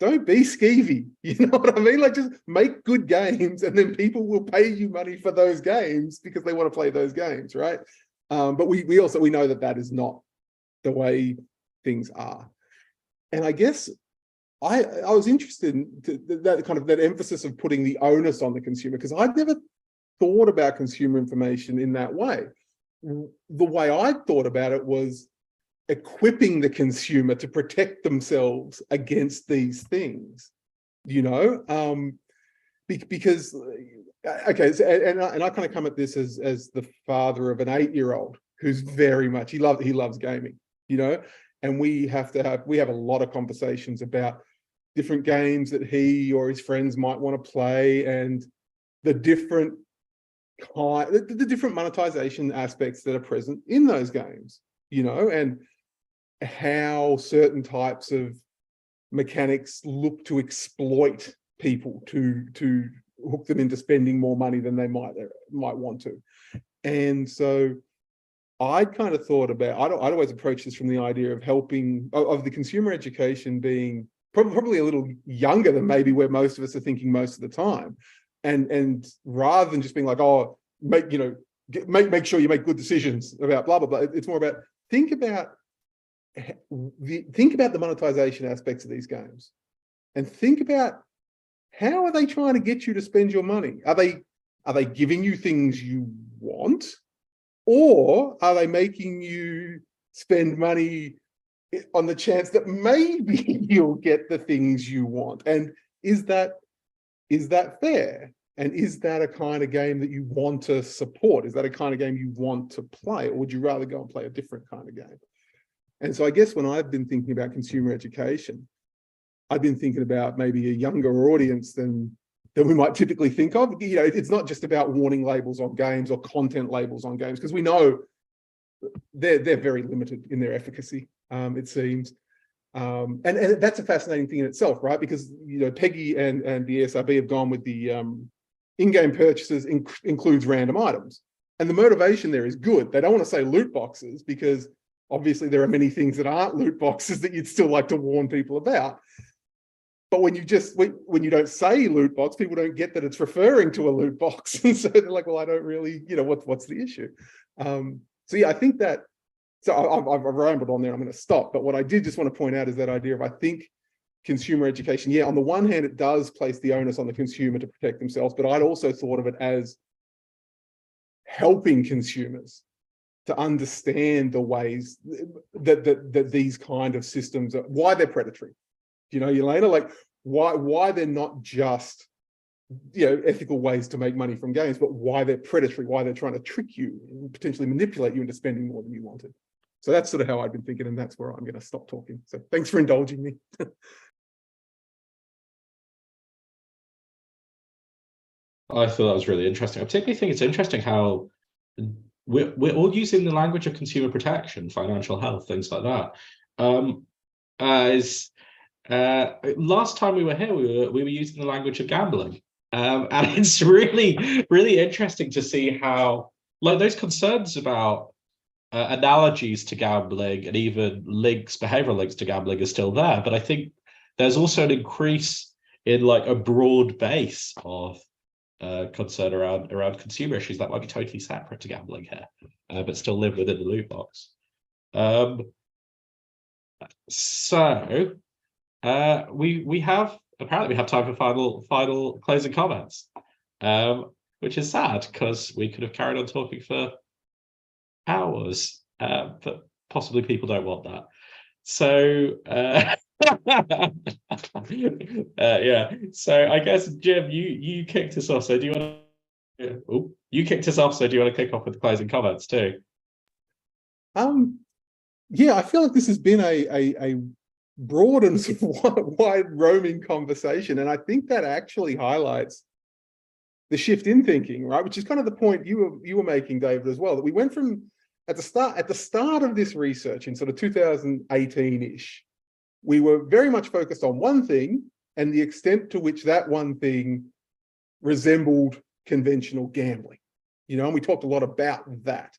be skeevy. You know what I mean? Like, just make good games, and then people will pay you money for those games because they want to play those games, right? But we know that is not the way things are. And I guess I was interested in that emphasis of putting the onus on the consumer, because I'd never thought about consumer information in that way. The way I thought about it was equipping the consumer to protect themselves against these things, you know, because okay, so, and I kind of come at this as the father of an 8-year-old who's very much he loves gaming, you know, and we have a lot of conversations about different games that he or his friends might want to play, and the different monetization aspects that are present in those games, you know, and how certain types of mechanics look to exploit people to hook them into spending more money than they might want to. And so I'd kind of thought about, I'd always approach this from the idea of helping, of the consumer education being probably a little younger than maybe where most of us are thinking most of the time. And rather than just being like, oh, make sure you make good decisions about blah, blah, blah. It's more about think about the monetization aspects of these games, and think about how are they trying to get you to spend your money? Are they giving you things you want, or are they making you spend money on the chance that maybe you'll get the things you want? And is that fair? And is that a kind of game that you want to support? Is that a kind of game you want to play, or would you rather go and play a different kind of game? And so I guess when I've been thinking about consumer education, I've been thinking about maybe a younger audience than we might typically think of. You know, it's not just about warning labels on games or content labels on games, because we know they're very limited in their efficacy, it seems. And that's a fascinating thing in itself, right? Because, you know, Peggy and the SRB have gone with the in-game purchases includes random items. And the motivation there is good. They don't want to say loot boxes, because obviously there are many things that aren't loot boxes that you'd still like to warn people about. But when you don't say loot box, people don't get that it's referring to a loot box. And so they're like, well, I don't really, you know, what's the issue? So yeah, I think that So I've rambled on there. I'm going to stop. But what I did just want to point out is that idea of, I think, consumer education. Yeah, on the one hand, it does place the onus on the consumer to protect themselves, but I'd also thought of it as helping consumers to understand the ways that these kind of systems are, why they're predatory. You know, Elena, like why they're not just, you know, ethical ways to make money from games, but why they're predatory, why they're trying to trick you and potentially manipulate you into spending more than you wanted. So that's sort of how I've been thinking, and that's where I'm going to stop talking. So thanks for indulging me. I thought that was really interesting. I particularly think it's interesting how we're all using the language of consumer protection, financial health, things like that. Last time we were here, we were using the language of gambling, and it's really, really interesting to see how, like, those concerns about analogies to gambling and even behavioral links to gambling are still there. But I think there's also an increase in, like, a broad base of concern around consumer issues that might be totally separate to gambling here, but still live within the loot box. So we have time for final closing comments, which is sad because we could have carried on talking for hours, but possibly people don't want that. So yeah. So I guess, Jim, you kicked us off. So do you want to? Oh, you kicked us off. So do you want to kick off with the closing comments too? Yeah, I feel like this has been a broad and sort of wide roaming conversation, and I think that actually highlights the shift in thinking, right? Which is kind of the point you were making, David, as well. That we went from at the start of this research in sort of 2018-ish. We were very much focused on one thing and the extent to which that one thing resembled conventional gambling, you know, and we talked a lot about that.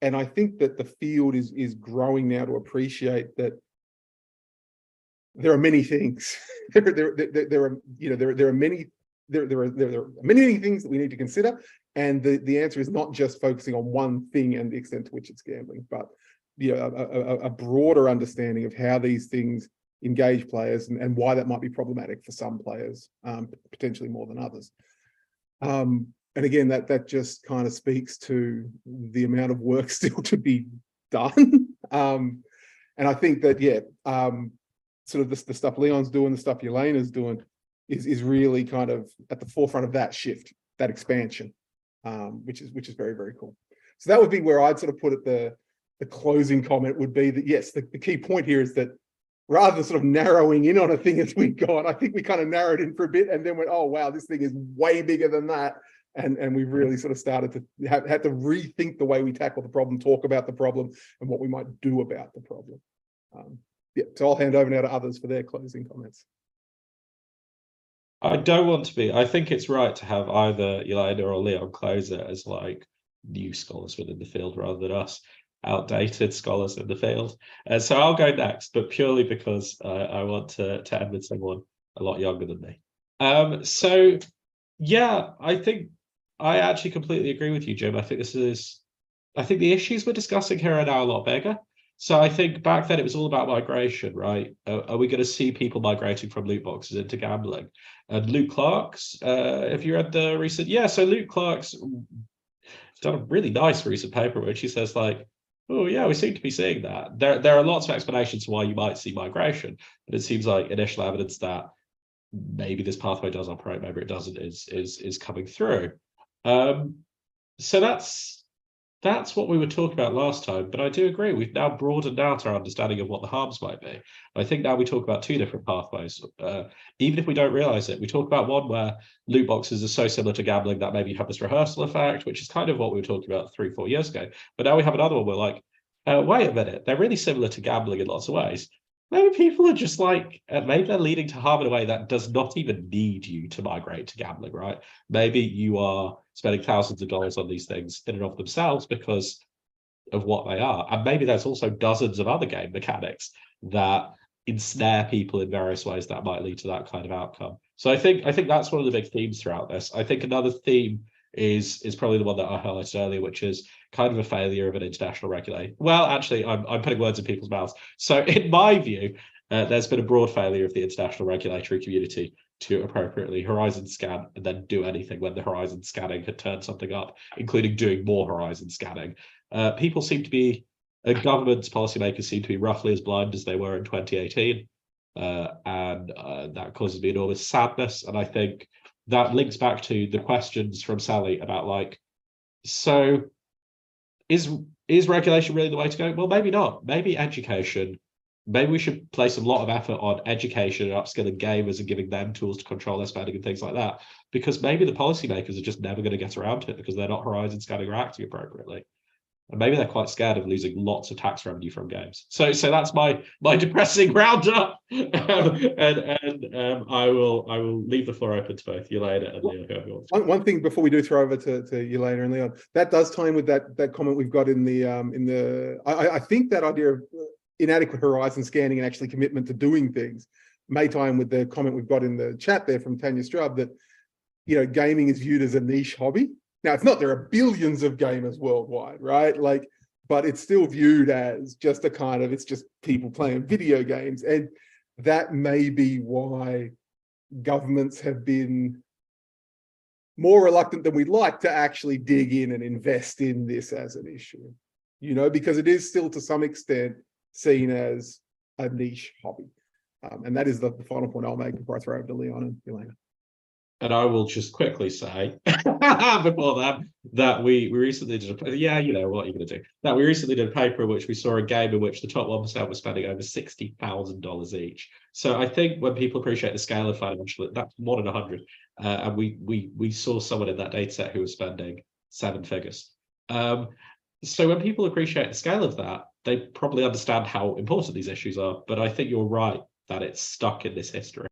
And I think that the field is growing now to appreciate that there are many things. There are many things that we need to consider, and the answer is not just focusing on one thing and the extent to which it's gambling, but a broader understanding of how these things engage players and why that might be problematic for some players, potentially more than others. And again, that just kind of speaks to the amount of work still to be done. And I think that, yeah, sort of the stuff Leon's doing, the stuff Elena's doing is really kind of at the forefront of that shift, that expansion, which is very, very cool. So that would be where I'd sort of put it. The closing comment would be that, yes, the key point here is that rather than sort of narrowing in on a thing as we go on, I think we kind of narrowed in for a bit and then went, oh, wow, this thing is way bigger than that. And we've really sort of started to had to rethink the way we tackle the problem, talk about the problem, and what we might do about the problem. Yeah, so I'll hand over now to others for their closing comments. I don't want to be. I think it's right to have either Elena or Leon close it as like new scholars within the field rather than us outdated scholars in the field. And so I'll go next, but purely because I want to end with someone a lot younger than me. So yeah, I think I actually completely agree with you, Jim. I think the issues we're discussing here are now a lot bigger. So I think back then it was all about migration, right? Are we going to see people migrating from loot boxes into gambling? And Luke Clark's, if you read the recent, so Luke Clark's done a really nice recent paper which he says like, oh yeah, we seem to be seeing that. There are lots of explanations for why you might see migration, but it seems like initial evidence that maybe this pathway does operate, maybe it doesn't, is coming through. So that's what we were talking about last time, but I do agree we've now broadened out our understanding of what the harms might be. I think now we talk about two different pathways. Even if we don't realize it, we talk about one where loot boxes are so similar to gambling that maybe you have this rehearsal effect, which is kind of what we were talking about 3-4 years ago. But now we have another one where like, wait a minute, they're really similar to gambling in lots of ways. Maybe people are just like, maybe they're leading to harm in a way that does not even need you to migrate to gambling, right? Maybe you are spending thousands of dollars on these things in and of themselves because of what they are. And maybe there's also dozens of other game mechanics that ensnare people in various ways that might lead to that kind of outcome. So I think that's one of the big themes throughout this. I think another theme is probably the one that I highlighted earlier, which is kind of a failure of an international regulator. Well, actually, I'm putting words in people's mouths. So in my view, there's been a broad failure of the international regulatory community to appropriately horizon scan and then do anything when the horizon scanning had turned something up, including doing more horizon scanning. People seem to be, governments, policymakers seem to be roughly as blind as they were in 2018. And that causes me enormous sadness. And I think that links back to the questions from Sally about like, so is regulation really the way to go? Well, maybe not. Maybe education. Maybe we should place a lot of effort on education and upskilling gamers and giving them tools to control their spending and things like that. Because maybe the policymakers are just never going to get around to it because they're not horizon scanning or acting appropriately. And maybe they're quite scared of losing lots of tax revenue from games. So that's my depressing roundup. I will leave the floor open to both Elena and Leon. One thing before we do throw over to Elena and Leon, that does tie in with that comment we've got in the I think that idea of inadequate horizon scanning and actually commitment to doing things may tie in with the comment we've got in the chat there from Tanya Strub that, you know, gaming is viewed as a niche hobby. Now, it's not, there are billions of gamers worldwide, right? Like, but it's still viewed as just a kind of, it's just people playing video games. And that may be why governments have been more reluctant than we'd like to actually dig in and invest in this as an issue, you know, because it is still to some extent seen as a niche hobby. And that is the final point I'll make before I throw over to Leon and Elena. And I will just quickly say before that we recently did a, yeah, you know, what are you going to do? That we recently did a paper in which we saw a game in which the top 1% was spending over $60,000 each. So I think when people appreciate the scale of financial, that's more than 100. And we saw someone in that data set who was spending 7 figures. So when people appreciate the scale of that, they probably understand how important these issues are. But I think you're right that it's stuck in this history.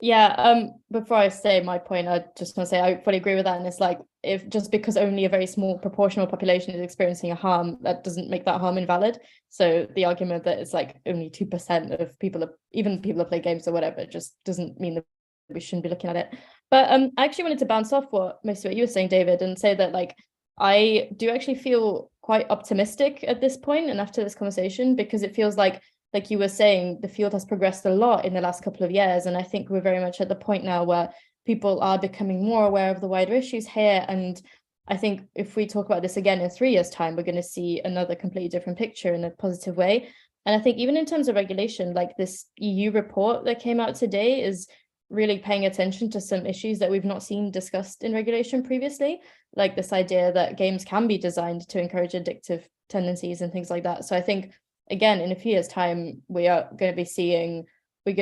Yeah, before I say my point, I just want to say I fully agree with that. And it's like, if just because only a very small proportional population is experiencing a harm, that doesn't make that harm invalid. So the argument that it's like only 2% of people, even people that play games or whatever, just doesn't mean that we shouldn't be looking at it. But I actually wanted to bounce off most of what you were saying, David, and say that like, I do actually feel quite optimistic at this point and after this conversation, because it feels like you were saying, the field has progressed a lot in the last couple of years. And I think we're very much at the point now where people are becoming more aware of the wider issues here. And I think if we talk about this again in 3 years' time, we're going to see another completely different picture in a positive way. And I think even in terms of regulation, like this EU report that came out today is really paying attention to some issues that we've not seen discussed in regulation previously, like this idea that games can be designed to encourage addictive tendencies and things like that. So I think, again, in a few years' time, we're going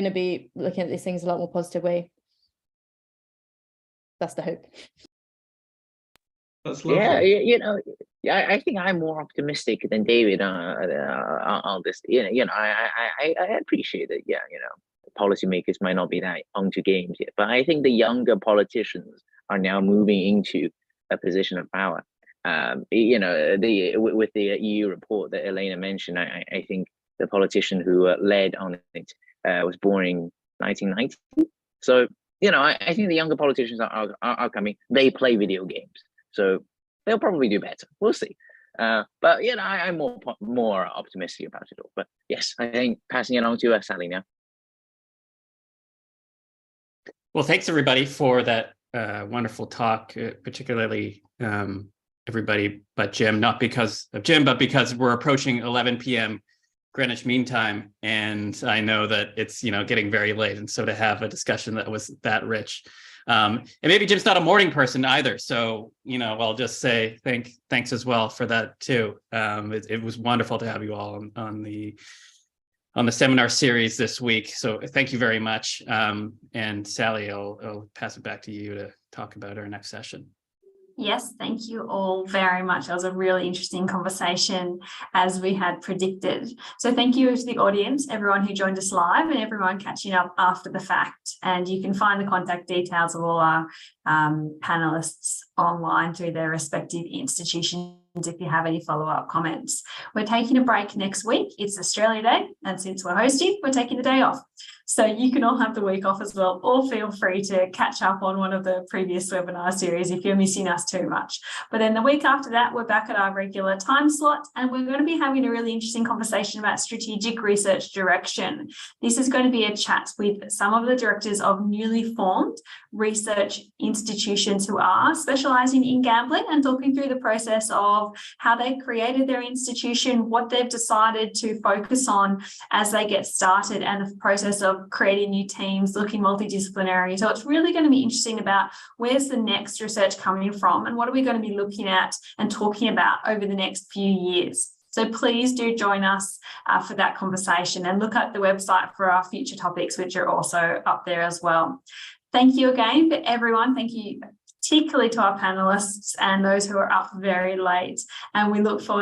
to be looking at these things a lot more positive way. That's the hope. That's lovely. Yeah, you know, yeah, I think I'm more optimistic than David on this. I appreciate that. Yeah, you know, policymakers might not be that onto games yet, but I think the younger politicians are now moving into a position of power. You know, with the EU report that Elena mentioned, I think the politician who led on it was born in 1990. So, you know, I think the younger politicians are coming. They play video games, so they'll probably do better. We'll see. But you know, I'm more optimistic about it all. But yes, I think passing it on to Sally now. Well, thanks everybody for that wonderful talk, particularly everybody but Jim, not because of Jim, but because we're approaching 11 p.m. Greenwich Mean Time, and I know that it's, you know, getting very late, and so to have a discussion that was that rich, and maybe Jim's not a morning person either, so, you know, I'll just say thanks as well for that too. It was wonderful to have you all on the seminar series this week, so thank you very much. And Sally, I'll pass it back to you to talk about our next session. Yes, thank you all very much. That was a really interesting conversation, as we had predicted. So thank you to the audience, everyone who joined us live and everyone catching up after the fact. And you can find the contact details of all our panelists online through their respective institutions if you have any follow-up comments. We're taking a break next week. It's Australia Day, and since we're hosting, we're taking the day off. So you can all have the week off as well, or feel free to catch up on one of the previous webinar series if you're missing us too much. But then the week after that, we're back at our regular time slot, and we're going to be having a really interesting conversation about strategic research direction. This is going to be a chat with some of the directors of newly formed research institutions who are specialising in gambling, and talking through the process of how they created their institution, what they've decided to focus on as they get started, and the process of creating new teams, looking multidisciplinary. So it's really going to be interesting about where's the next research coming from, and what are we going to be looking at and talking about over the next few years. So please do join us for that conversation, and look at the website for our future topics, which are also up there as well. Thank you again for everyone. Thank you particularly to our panelists and those who are up very late. And we look forward